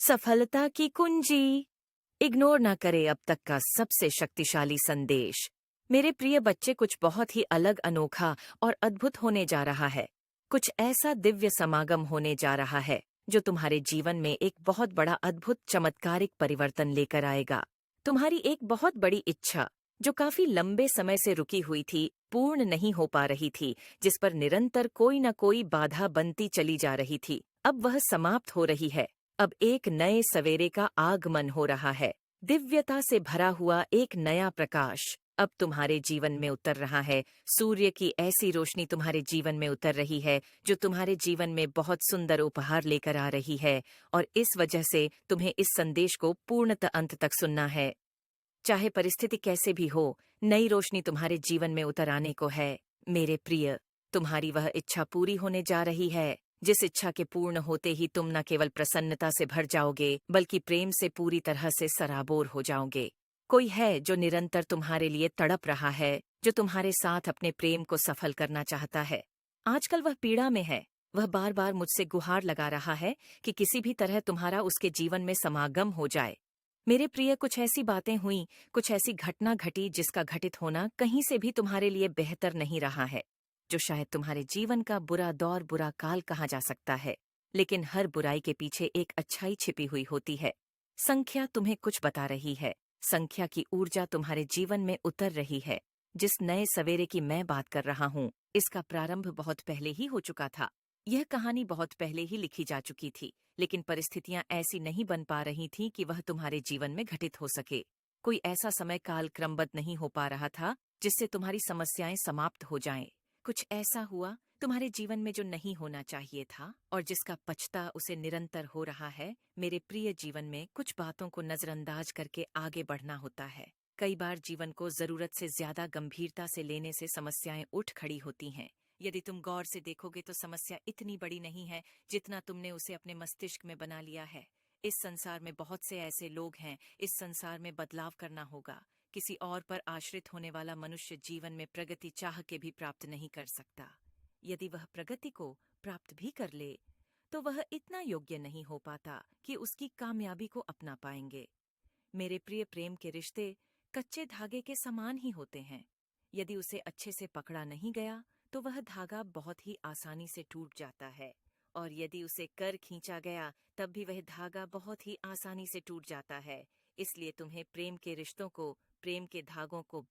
सफलता की कुंजी। इग्नोर ना करे अब तक का सबसे शक्तिशाली संदेश। मेरे प्रिय बच्चे, कुछ बहुत ही अलग, अनोखा और अद्भुत होने जा रहा है। कुछ ऐसा दिव्य समागम होने जा रहा है जो तुम्हारे जीवन में एक बहुत बड़ा अद्भुत चमत्कारिक परिवर्तन लेकर आएगा। तुम्हारी एक बहुत बड़ी इच्छा जो काफी लंबे समय से रुकी हुई थी, पूर्ण नहीं हो पा रही थी, जिस पर निरंतर कोई न कोई बाधा बनती चली जा रही थी, अब वह समाप्त हो रही है। अब एक नए सवेरे का आगमन हो रहा है। दिव्यता से भरा हुआ एक नया प्रकाश अब तुम्हारे जीवन में उतर रहा है। सूर्य की ऐसी रोशनी तुम्हारे जीवन में उतर रही है जो तुम्हारे जीवन में बहुत सुंदर उपहार लेकर आ रही है, और इस वजह से तुम्हें इस संदेश को पूर्णतः अंत तक सुनना है। चाहे परिस्थिति कैसे भी हो, नई रोशनी तुम्हारे जीवन में उतर आने को है। मेरे प्रिय, तुम्हारी वह इच्छा पूरी होने जा रही है, जिस इच्छा के पूर्ण होते ही तुम न केवल प्रसन्नता से भर जाओगे, बल्कि प्रेम से पूरी तरह से सराबोर हो जाओगे। कोई है जो निरंतर तुम्हारे लिए तड़प रहा है, जो तुम्हारे साथ अपने प्रेम को सफल करना चाहता है। आजकल वह पीड़ा में है। वह बार बार मुझसे गुहार लगा रहा है कि किसी भी तरह तुम्हारा उसके जीवन में समागम हो जाए। मेरे प्रिय, कुछ ऐसी बातें हुई, कुछ ऐसी घटना घटी जिसका घटित होना कहीं से भी तुम्हारे लिए बेहतर नहीं रहा है, जो शायद तुम्हारे जीवन का बुरा दौर, बुरा काल कहा जा सकता है। लेकिन हर बुराई के पीछे एक अच्छाई छिपी हुई होती है। संख्या तुम्हें कुछ बता रही है। संख्या की ऊर्जा तुम्हारे जीवन में उतर रही है। जिस नए सवेरे की मैं बात कर रहा हूँ, इसका प्रारंभ बहुत पहले ही हो चुका था। यह कहानी बहुत पहले ही लिखी जा चुकी थी, लेकिन परिस्थितियां ऐसी नहीं बन पा रही थीं कि वह तुम्हारे जीवन में घटित हो सके। कोई ऐसा समय काल क्रमबद्ध नहीं हो पा रहा था जिससे तुम्हारी समस्याएं समाप्त हो जाएं। कुछ ऐसा हुआ तुम्हारे जीवन में जो नहीं होना चाहिए था, और जिसका पछता उसे निरंतर हो रहा है। मेरे प्रिय, जीवन में कुछ बातों को नजरअंदाज करके आगे बढ़ना होता है। कई बार जीवन को जरूरत से ज्यादा गंभीरता से लेने से समस्याएं उठ खड़ी होती हैं। यदि तुम गौर से देखोगे तो समस्या इतनी बड़ी नहीं है जितना तुमने उसे अपने मस्तिष्क में बना लिया है। इस संसार में बहुत से ऐसे लोग हैं। इस संसार में बदलाव करना होगा। किसी और पर आश्रित होने वाला मनुष्य जीवन में प्रगति चाह के भी प्राप्त नहीं कर सकता। यदि वह प्रगति को प्राप्त भी कर ले, तो वह इतना योग्य नहीं हो पाता कि उसकी कामयाबी को अपना पाएंगे। मेरे प्रिय, प्रेम के रिश्ते कच्चे धागे के समान ही होते हैं। यदि उसे अच्छे से पकड़ा नहीं गया तो वह धागा बहुत ही आसानी से टूट जाता है, और यदि उसे कर खींचा गया तब भी वह धागा बहुत ही आसानी से टूट जाता है। इसलिए तुम्हें प्रेम के रिश्तों को, प्रेम के धागों को